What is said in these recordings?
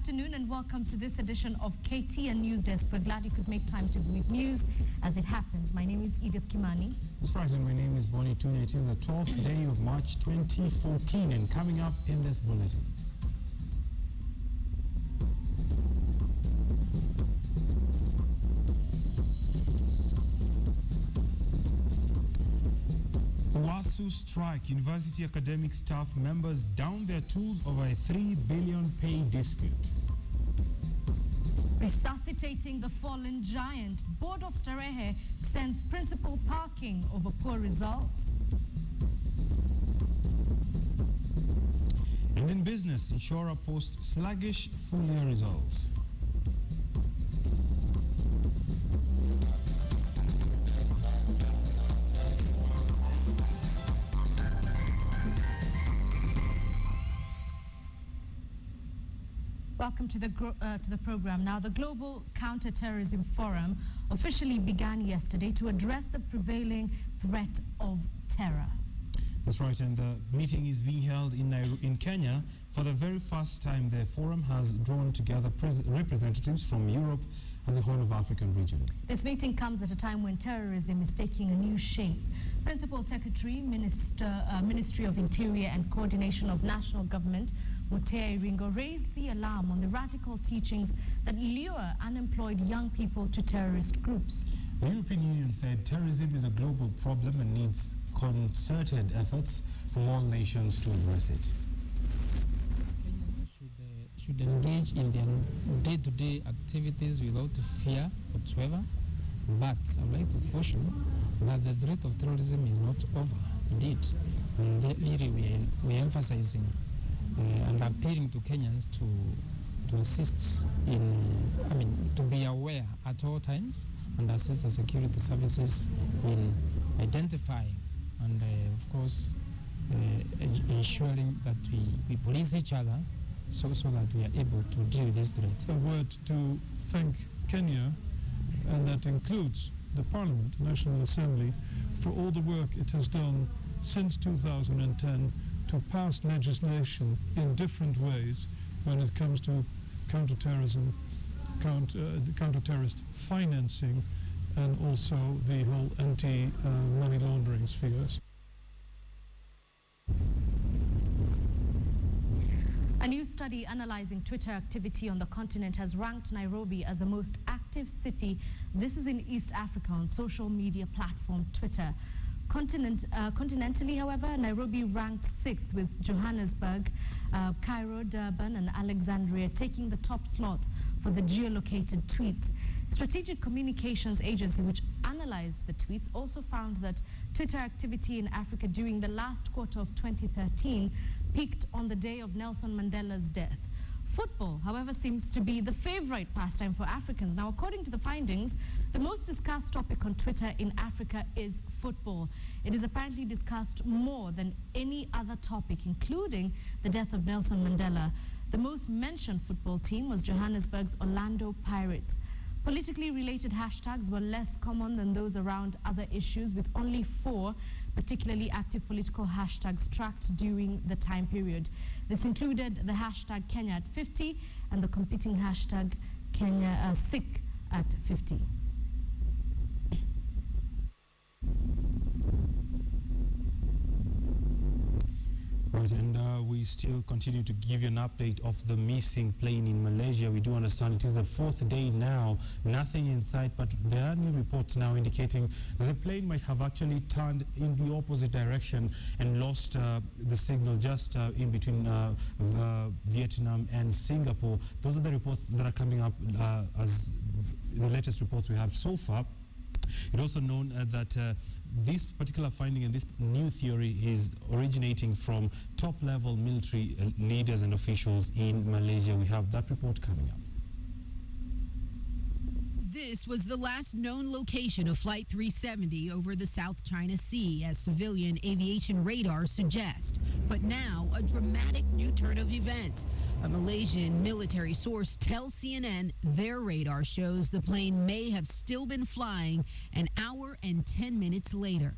afternoon and welcome to this edition of KTN Newsdesk. We're glad you could make time to read news as it happens. My name is Edith Kimani. That's right, and my name is Bonnie Tunya. It is the 12th day of March 2014, and coming up in this bulletin. WASU strike. University academic staff members down their tools over a 3 billion pay dispute. Resuscitating the fallen giant. Board of Starehe sends principal parking over poor results. And in business, insurer posts sluggish full-year results. Welcome to the program. Now, the Global Counterterrorism Forum officially began yesterday to address the prevailing threat of terror. That's right, and the meeting is being held in Kenya. For the very first time, the forum has drawn together representatives from Europe and the Horn of African region. This meeting comes at a time when terrorism is taking a new shape. Principal Secretary, Ministry of Interior and Coordination of National Government, Mutea Iringo, raised the alarm on the radical teachings that lure unemployed young people to terrorist groups. The European Union said terrorism is a global problem and needs concerted efforts from all nations to address it. Kenyans should engage in their day-to-day activities without fear whatsoever. But I would like to caution that the threat of terrorism is not over. Indeed, we're emphasizing and appealing to Kenyans to assist to be aware at all times and assist the security services in identifying and, of course, ensuring that we police each other so that we are able to deal with this threat. A word to thank Kenya, and that includes the Parliament, National Assembly, for all the work it has done since 2010 to pass legislation in different ways when it comes to counterterrorism, counter-terrorist financing, and also the whole anti-money laundering spheres. A new study analyzing Twitter activity on the continent has ranked Nairobi as the most active city. This is in East Africa on social media platform Twitter. Continentally, however, Nairobi ranked 6th, with Johannesburg, Cairo, Durban and Alexandria taking the top slots for the geolocated tweets. Strategic Communications Agency, which analyzed the tweets, also found that Twitter activity in Africa during the last quarter of 2013 peaked on the day of Nelson Mandela's death. Football, however, seems to be the favorite pastime for Africans. Now, according to the findings, the most discussed topic on Twitter in Africa is football. It is apparently discussed more than any other topic, including the death of Nelson Mandela. The most mentioned football team was Johannesburg's Orlando Pirates. Politically related hashtags were less common than those around other issues, with only 4 particularly active political hashtags tracked during the time period. This included the hashtag Kenya at 50 and the competing hashtag Kenya sick at 50. Right, and we still continue to give you an update of the missing plane in Malaysia. We do understand it is the 4th day now, nothing in sight, but there are new reports now indicating that the plane might have actually turned in the opposite direction and lost the signal just in between Vietnam and Singapore. Those are the reports that are coming up as the latest reports we have so far. It also known that this particular finding and this new theory is originating from top-level military leaders and officials in Malaysia. We have that report coming up. This was the last known location of Flight 370 over the South China Sea, as civilian aviation radar suggests. But now, a dramatic new turn of events. A Malaysian military source tells CNN their radar shows the plane may have still been flying an hour and 10 minutes later.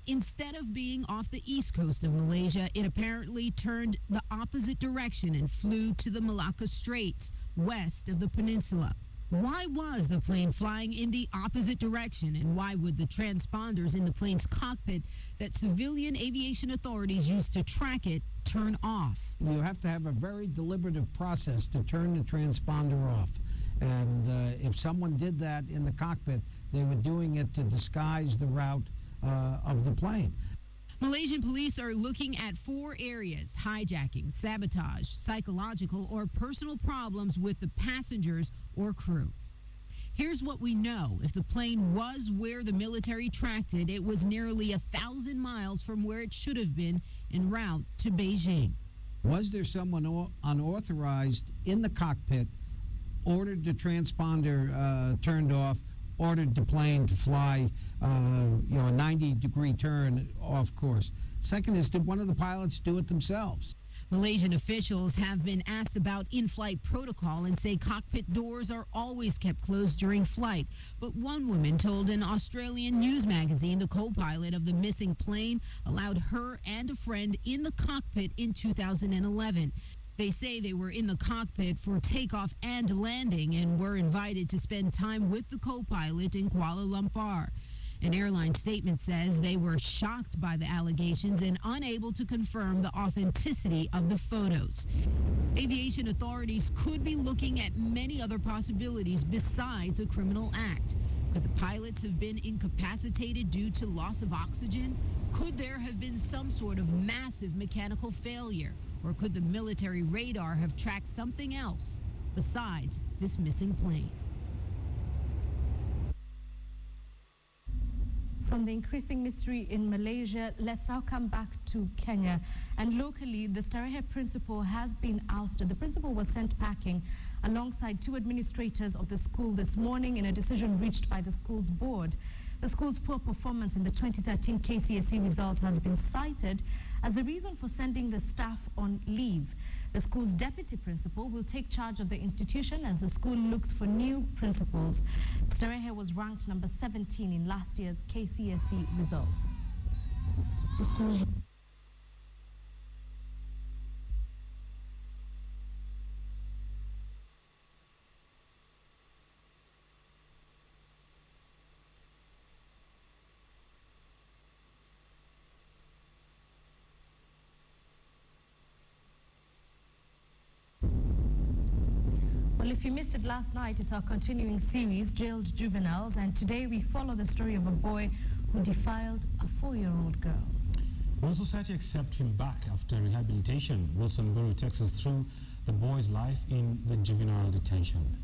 Instead of being off the east coast of Malaysia, it apparently turned the opposite direction and flew to the Malacca Straits, west of the peninsula. Why was the plane flying in the opposite direction, and why would the transponders in the plane's cockpit that civilian aviation authorities used to track it turn off? You have to have a very deliberative process to turn the transponder off. And if someone did that in the cockpit, they were doing it to disguise the route of the plane. Malaysian police are looking at 4 areas: hijacking, sabotage, psychological or personal problems with the passengers or crew. Here's what we know. If the plane was where the military tracked it, it was nearly 1,000 miles from where it should have been en route to Beijing. Was there someone unauthorized in the cockpit, ordered the transponder turned off, ordered the plane to fly, a 90-degree turn off course? Second is, did one of the pilots do it themselves? Malaysian officials have been asked about in-flight protocol and say cockpit doors are always kept closed during flight. But one woman told an Australian news magazine the co-pilot of the missing plane allowed her and a friend in the cockpit in 2011. They say they were in the cockpit for takeoff and landing and were invited to spend time with the co-pilot in Kuala Lumpur. An airline statement says they were shocked by the allegations and unable to confirm the authenticity of the photos. Aviation authorities could be looking at many other possibilities besides a criminal act. Could the pilots have been incapacitated due to loss of oxygen? Could there have been some sort of massive mechanical failure? Or could the military radar have tracked something else besides this missing plane? From the increasing mystery in Malaysia, let's now come back to Kenya. And locally, the Starehe principal has been ousted. The principal was sent packing alongside 2 administrators of the school this morning in a decision reached by the school's board. The school's poor performance in the 2013 KCSE results has been cited as a reason for sending the staff on leave. The school's deputy principal will take charge of the institution as the school looks for new principals. Starehe was ranked number 17 in last year's KCSE results. Well, if you missed it last night, it's our continuing series, Jailed Juveniles, and today we follow the story of a boy who defiled a 4-year-old girl. Will society accept him back after rehabilitation? Wilson Meru takes us through the boy's life in the juvenile detention.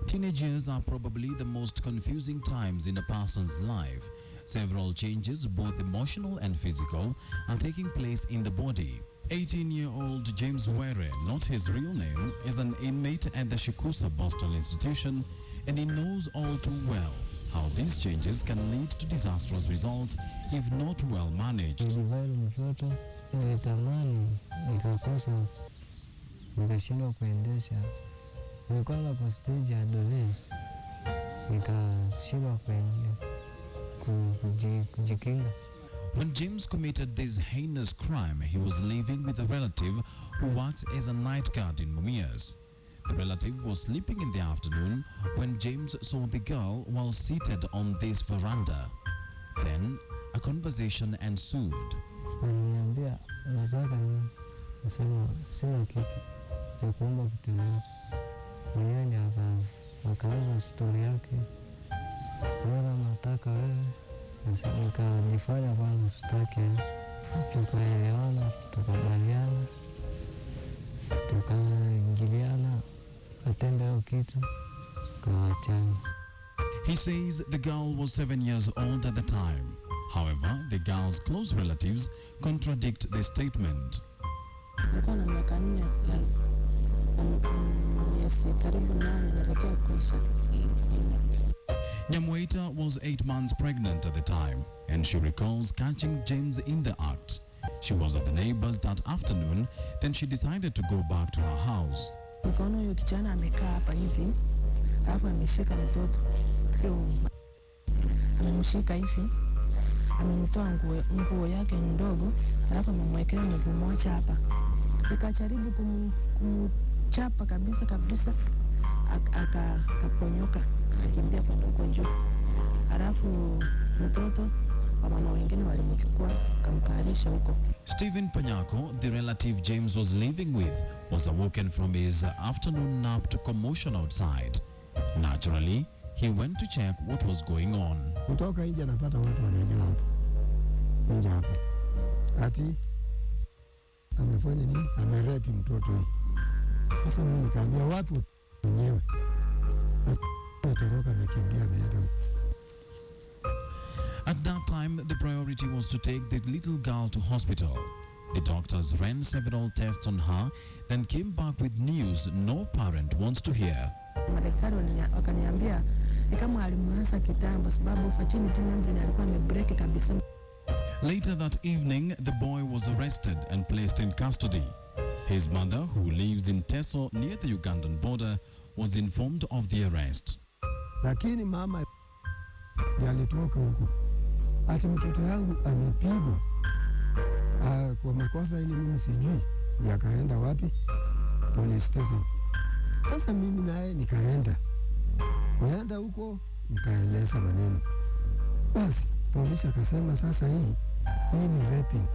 Teenagers are probably the most confusing times in a person's life. Several changes, both emotional and physical, are taking place in the body. 18-year-old James Were, not his real name, is an inmate at the Shikusa Boston Institution, and he knows all too well how these changes can lead to disastrous results if not well managed. Nilikuwa kwa stage ya dole, nikashindwa kujikinga. When James committed this heinous crime, he was living with a relative who works as a night guard in Mumias. The relative was sleeping in the afternoon when James saw the girl while seated on this veranda. Then a conversation ensued. Aliniambia, nataka nini? Nasema, sina kitu, nakuomba kitu moja. Mwenyewe ndiye akaanza stori yake, bora nataka wewe, nikajifanya kwanza sitaki, tukaelewana, tukabaliana, tukaingiliana, atenda hiyo kitu, kaachana. He says the girl was 7 years old at the time. However, the girl's close relatives contradict the statement. Nilikuwa na miaka 4 miezi karibu 8 naelekea kuisha. Nyamwaita was 8 months pregnant at the time, and she recalls catching James in the act. She was at the neighbors that afternoon, then she decided to go back to her house. Nikaona huyo kijana amekaa hapa hivi, alafu ameshika mtoto. Amemshika hivi, amemtoa nguo yake ndogo, alafu amemwekelea mguu mmoja hapa. Nikajaribu kumchapa kabisa, akaponyoka, akakimbia kwenda huko juu. Alafu mtoto mama wengine walimchukua kamkalisha huko. Stephen Panyako, the relative James was living with, was awoken from his afternoon nap to commotion outside. Naturally, he went to check what was going on. Kutoka nje anapata watu wamejaa hapo. Nje hapo. Ati amefanya nini? Amerepi mtoto hii. Sasa mimi nikaambia wapi wenyewe. Atoroka amekimbia ameenda huko. At that time, the priority was to take the little girl to hospital. The doctors ran several tests on her, then came back with news no parent wants to hear. Madaktari wakaniambia ni kama alimuasa kitambo sababu fachini membrane alikuwa amebreak kabisa. Later that evening, the boy was arrested and placed in custody. His mother, who lives in Teso near the Ugandan border, was informed of the arrest. Lakini mama alitoka huko. Ati mtoto yangu amepigwa kwa makosa ili mimi sijui. Yakaenda wapi? Police station. Sasa mimi naye nikaenda. Kuenda huko nikaeleza maneno. Basi polisi akasema sasa hii ni raping.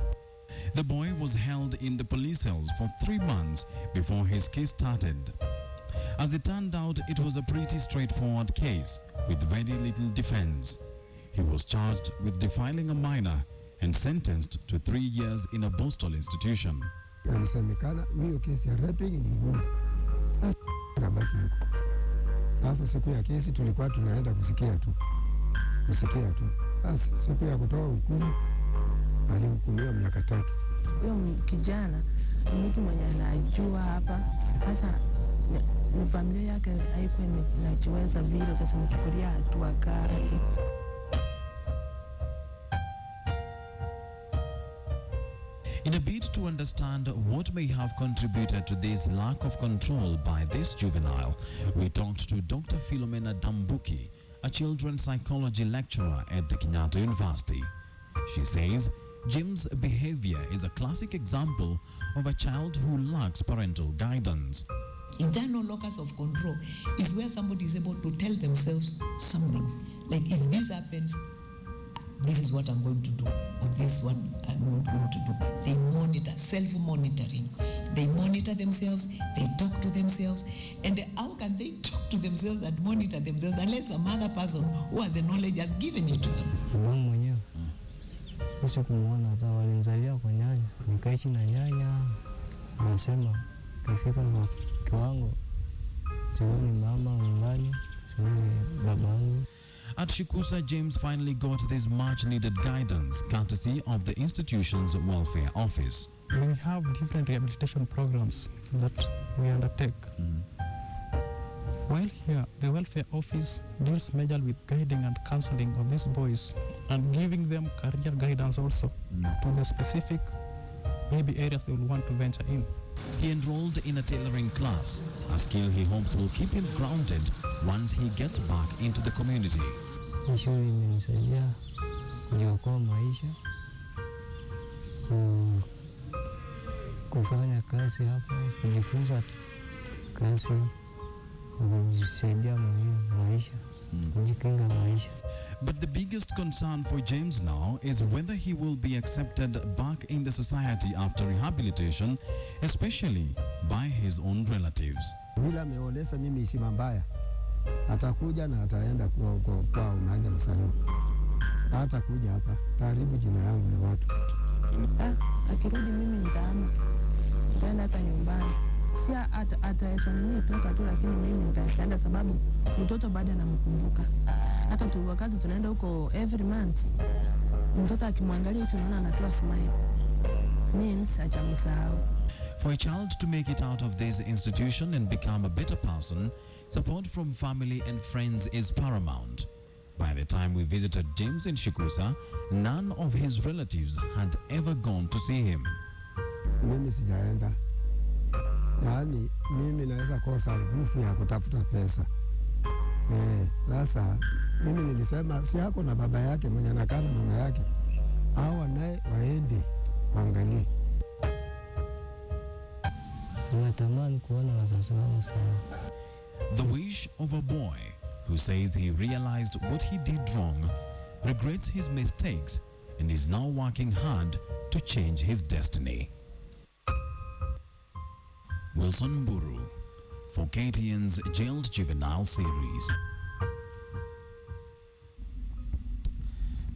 The boy was held in the police cells for 3 months before his case started. As it turned out, it was a pretty straightforward case with very little defense. He was charged with defiling a minor and sentenced to 3 years in a Boston institution. Alisemekana hiyo kesi ya raping ni ngumu. Akabaki huko. Alafu siku ya kesi tulikuwa tunaenda kusikia tu. Basi siku ya kutoa hukumu alihukumiwa miaka 3. Huyo kijana ni mtu mwenye anajua hapa. Sasa ni familia yake haikuwa inajiweza vile, utasimchukulia hatua kali. In a bid to understand what may have contributed to this lack of control by this juvenile, we talked to Dr. Philomena Dambuki, a children's psychology lecturer at the Kenyatta University. She says Jim's behavior is a classic example of a child who lacks parental guidance. Internal locus of control is where somebody is able to tell themselves something. Like, if this happens, this is what I'm going to do, or this is what I'm not going to do. They monitor, self-monitoring. They monitor themselves, they talk to themselves, and how can they talk to themselves and monitor themselves unless some other person who has the knowledge has given it to them? Mama mwenyewe sisi kumuona hata walinizalia kwa nyanya, nikaishi na nyanya, nasema kafika kwa kiwango sioni mama nyumbani, sioni babangu. At Shikusa, James finally got this much-needed guidance, courtesy of the institution's welfare office. We have different rehabilitation programs that we undertake. While here, the welfare office deals majorly with guiding and counseling of these boys and giving them career guidance also to the specific maybe areas they will want to venture in. He enrolled in a tailoring class, a skill he hopes will keep him grounded once he gets back into the community. Shule imenisaidia kujiokoa maisha, kufanya kazi hapa, kujifunza kazi, kujisaidia maisha, kujikinga maisha. But the biggest concern for James now is whether he will be accepted back in the society after rehabilitation, especially by his own relatives. Vile ameoleza mimi heshima mbaya, atakuja na ataenda kwa mahali alisaliwa. Hatakuja hapa, taharibu jina yangu na watu. Akirudi mimi nitaama, nitaenda hata nyumbani. Si ataweza mimi toka tu, lakini mimi nitaenda sababu mtoto bado anamkumbuka. Hata tu wakati tunaenda huko every month, mtoto akimwangalia hivi unaona anatoa smile. Means hajamsahau. For a child to make it out of this institution and become a better person, support from family and friends is paramount. By the time we visited James in Shikusa, none of his relatives had ever gone to see him. Mimi sijaenda. Yaani mimi naweza kosa nguvu ya kutafuta pesa. Sasa mimi nilisema si yako na baba yake mwenye anakaa na mama yake. Hao naye waende waangalie. Natamani kuona wazazi wangu sana. The wish of a boy who says he realized what he did wrong, regrets his mistakes, and is now working hard to change his destiny. Wilson Mburu for KTN's Jailed Juvenile series.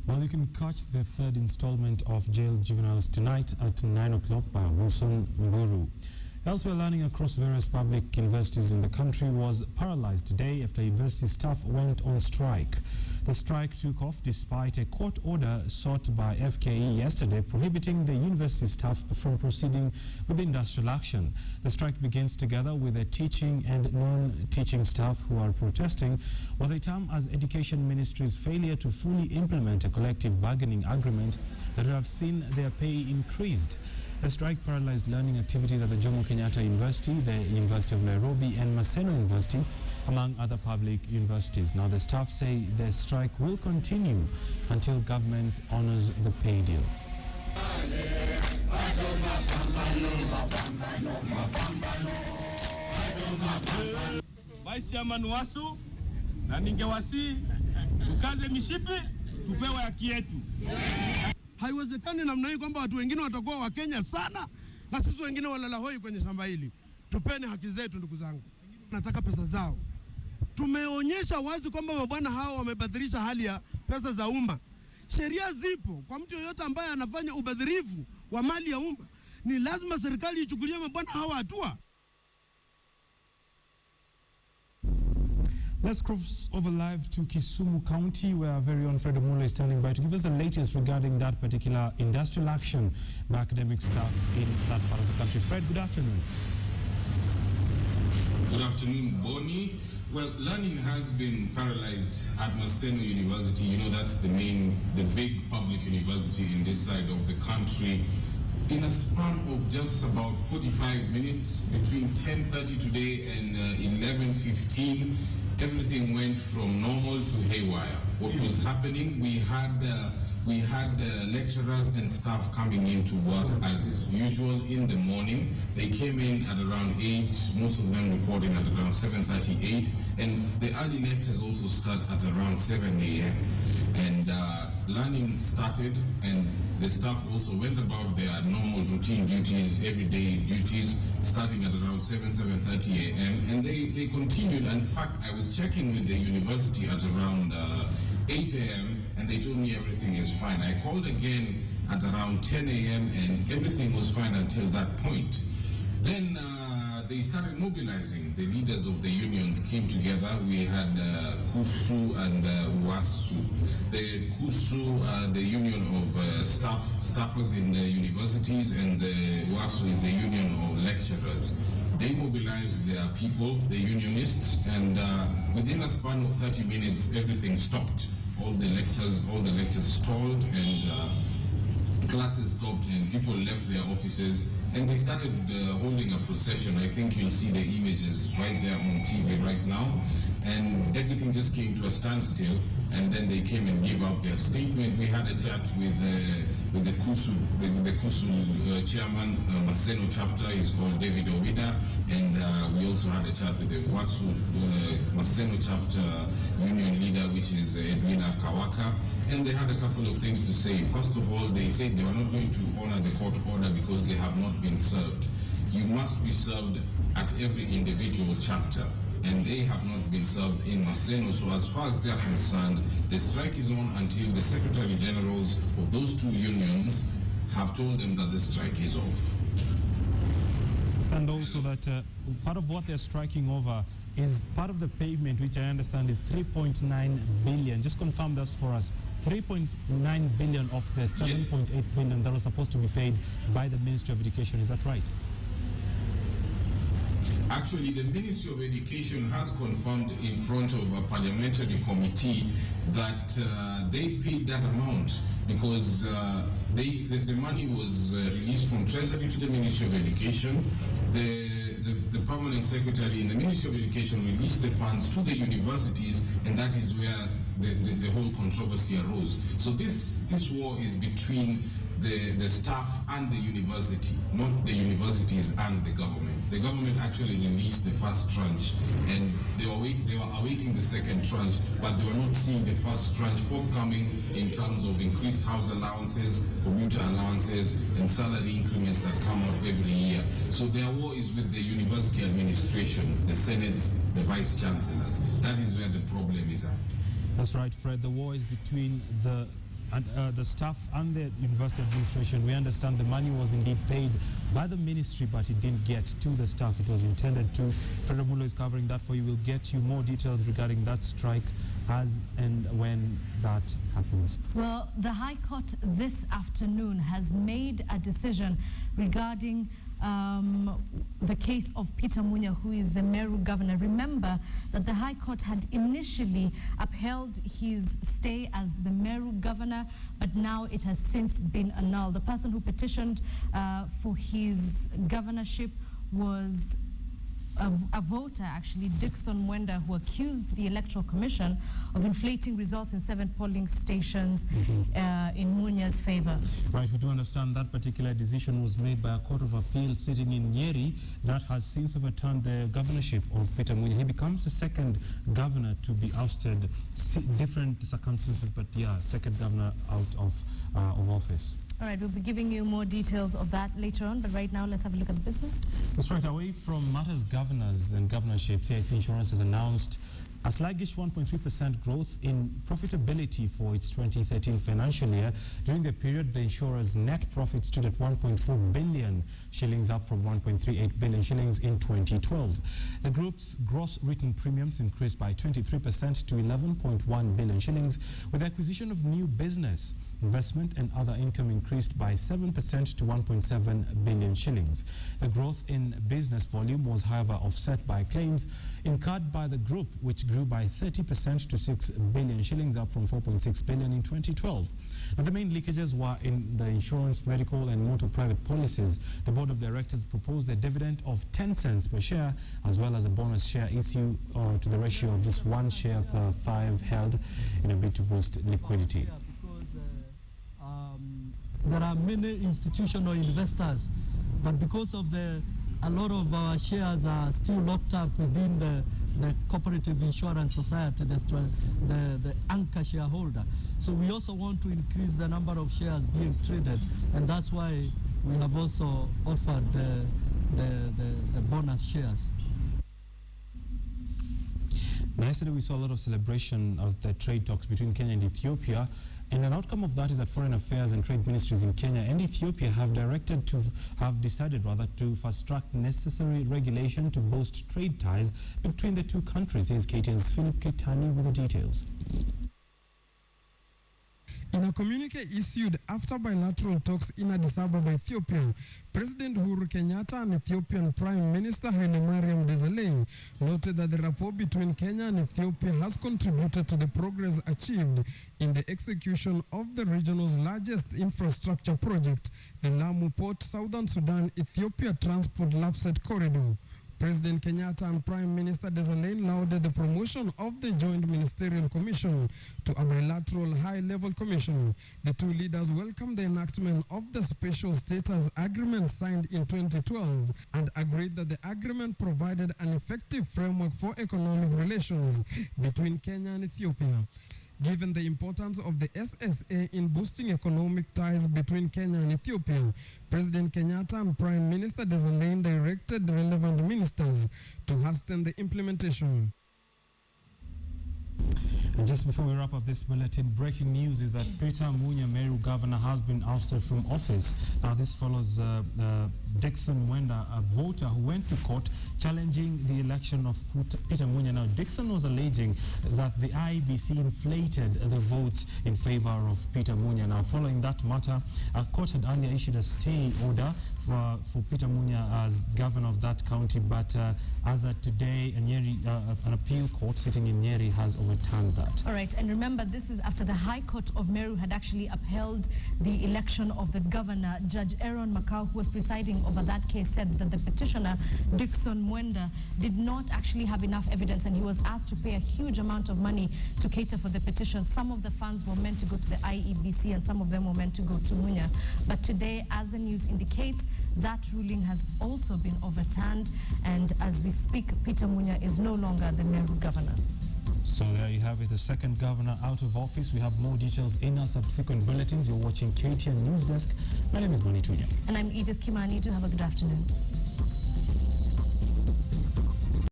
Well, you can catch the third installment of Jailed Juveniles tonight at 9 o'clock by Wilson Mburu. Elsewhere, learning across various public universities in the country was paralyzed today after university staff went on strike. The strike took off despite a court order sought by FKE yesterday prohibiting the university staff from proceeding with industrial action. The strike begins together with the teaching and non-teaching staff who are protesting what they term as Education Ministry's failure to fully implement a collective bargaining agreement that would have seen their pay increased. The strike paralyzed learning activities at the Jomo Kenyatta University, the University of Nairobi and Maseno University, among other public universities. Now the staff say the strike will continue until government honors the pay deal. Vice Chairman Wasu, na ningewasi tukaze mishipi tupewe haki yetu. Haiwezekani namna hii kwamba watu wengine watakuwa wa Kenya sana na sisi wengine walala hoi kwenye shamba hili. Tupeni haki zetu ndugu zangu. Nataka pesa zao. Tumeonyesha wazi kwamba mabwana hao wamebadilisha hali ya pesa za umma. Sheria zipo kwa mtu yoyote ambaye anafanya ubadhirifu wa mali ya umma. Ni lazima serikali ichukulie mabwana hao hatua. Let's cross over live to Kisumu County, where our very own Fred Omula is standing by to give us the latest regarding that particular industrial action by academic staff in that part of the country. Fred, good afternoon. Good afternoon, Bonnie. Well, learning has been paralyzed at Maseno University. You know, that's the big public university in this side of the country. In a span of just about 45 minutes, between 10:30 today and 11:15, everything went from normal to haywire. What was happening, we had lecturers and staff coming in to work as usual in the morning. They came in at around 8, most of them reporting at around 7:38, and the early lectures also start at around 7 a.m. And learning started, and the staff also went about their normal routine duties, everyday duties, starting at around 7:30 a.m. And they continued. And in fact, I was checking with the university at around 8 a.m. and they told me everything is fine. I called again at around 10 a.m. and everything was fine until that point. Then they started mobilizing. The leaders of the unions came together. We had KUSU and WASU. The KUSU, the union of staffers in the universities, and the WASU is the union of lecturers. They mobilized their people, the unionists, and within a span of 30 minutes, everything stopped. All the lectures stalled, and classes stopped, and people left their offices, and they started holding a procession. I think you'll see the images right there on TV right now, and everything just came to a standstill, and then they came and gave out their statement. We had a chat with the KUSU, chairman, Maseno chapter. He's called David Owida, and we also had a chat with the WASU Maseno chapter union leader, which is Edwina Kawaka, and they had a couple of things to say. First of all, they said they were not going to honor the court order because they have not been served. You must be served at every individual chapter, and they have not been served in Maseno. So as far as they are concerned, the strike is on until the Secretary Generals of those two unions have told them that the strike is off. And also that part of what they're striking over is part of the payment, which I understand is 3.9 billion. Just confirm that for us. 3.9 billion of the 7.8 billion that was supposed to be paid by the Ministry of Education. Is that right? Actually, the Ministry of Education has confirmed in front of a parliamentary committee that they paid that amount because the money was released from Treasury to the Ministry of Education. The permanent secretary in the Ministry of Education released the funds to the universities, and that is where the whole controversy arose. So this war is between the staff and the university, not the universities and the government. The government actually released the first tranche, and they were awaiting the second tranche, but they were not seeing the first tranche forthcoming in terms of increased house allowances, commuter allowances, and salary increments that come up every year. So their war is with the university administrations, the senates, the vice chancellors. That is where the problem is at. That's right, Fred. The war is between the staff and the university administration. We understand the money was indeed paid by the ministry, but it didn't get to the staff it was intended to. Fred Mulo is covering that for you. We'll get you more details regarding that strike as and when that happens. Well, the High Court this afternoon has made a decision regarding the case of Peter Munya, who is the Meru governor. Remember that the High Court had initially upheld his stay as the Meru governor, but now it has since been annulled. The person who petitioned for his governorship was a voter, actually, Dixon Mwenda, who accused the Electoral Commission of inflating results in 7 polling stations in Munya's favor. Right, we do understand that particular decision was made by a court of appeal sitting in Nyeri that has since overturned the governorship of Peter Munya. He becomes the second governor to be ousted, different circumstances, but yeah, second governor out of office. All right, we'll be giving you more details of that later on, but right now let's have a look at the business. That's right. Away from matters governors and governorships, CIC Insurance has announced a sluggish 1.3% growth in profitability for its 2013 financial year. During the period, the insurer's net profit stood at 1.4 billion shillings, up from 1.38 billion shillings in 2012. The group's gross written premiums increased by 23% to 11.1 billion shillings, with the acquisition of new business. Investment and other income increased by 7% to 1.7 billion shillings. The growth in business volume was, however, offset by claims incurred by the group, which grew by 30% to 6 billion shillings, up from 4.6 billion in 2012. Now, the main leakages were in the insurance, medical, and motor private policies. The board of directors proposed a dividend of 10 cents per share, as well as a bonus share issue to the ratio of just 1 share per 5 held in a bid to boost liquidity. There are many institutional investors, but because of a lot of our shares are still locked up within the cooperative insurance society, the anchor shareholder. So we also want to increase the number of shares being traded, and that's why we have also offered the bonus shares. Now, yesterday we saw a lot of celebration of the trade talks between Kenya and Ethiopia. And an outcome of that is that Foreign Affairs and Trade Ministries in Kenya and Ethiopia have decided to fast-track necessary regulation to boost trade ties between the two countries. Here's KTN's Philip Kitani with the details. In a communique issued after bilateral talks in Addis Ababa, Ethiopia, President Uhuru Kenyatta and Ethiopian Prime Minister Haile Mariam Desalegn noted that the rapport between Kenya and Ethiopia has contributed to the progress achieved in the execution of the region's largest infrastructure project, the Lamu Port Southern Sudan-Ethiopia Transport Lapset Corridor. President Kenyatta and Prime Minister Desalegn lauded the promotion of the Joint Ministerial Commission to a bilateral high-level commission. The two leaders welcomed the enactment of the Special Status Agreement signed in 2012 and agreed that the agreement provided an effective framework for economic relations between Kenya and Ethiopia. Given the importance of the SSA in boosting economic ties between Kenya and Ethiopia, President Kenyatta and Prime Minister Desalegn directed the relevant ministers to hasten the implementation. And just before we wrap up this bulletin, breaking news is that Peter Munya, Meru governor, has been ousted from office. Now, this follows Dixon Mwenda, a voter who went to court challenging the election of Peter Munya. Now, Dixon was alleging that the IEBC inflated the votes in favor of Peter Munya. Now, following that matter, a court had earlier issued a stay order for Peter Munya as governor of that county, but as of today, an appeal court sitting in Nyeri has overturned that. All right, and remember, this is after the High Court of Meru had actually upheld the election of the governor. Judge Aaron Makau, who was presiding over that case, said that the petitioner, Dixon Mwenda, did not actually have enough evidence, and he was asked to pay a huge amount of money to cater for the petition. Some of the funds were meant to go to the IEBC, and some of them were meant to go to Munya. But today, as the news indicates, that ruling has also been overturned, and as we speak, Peter Munya is no longer the Meru governor. So there you have it, the second governor out of office. We have more details in our subsequent bulletins. You're watching KTN Newsdesk. My name is Bonitunya. And I'm Edith Kimani. Do have a good afternoon.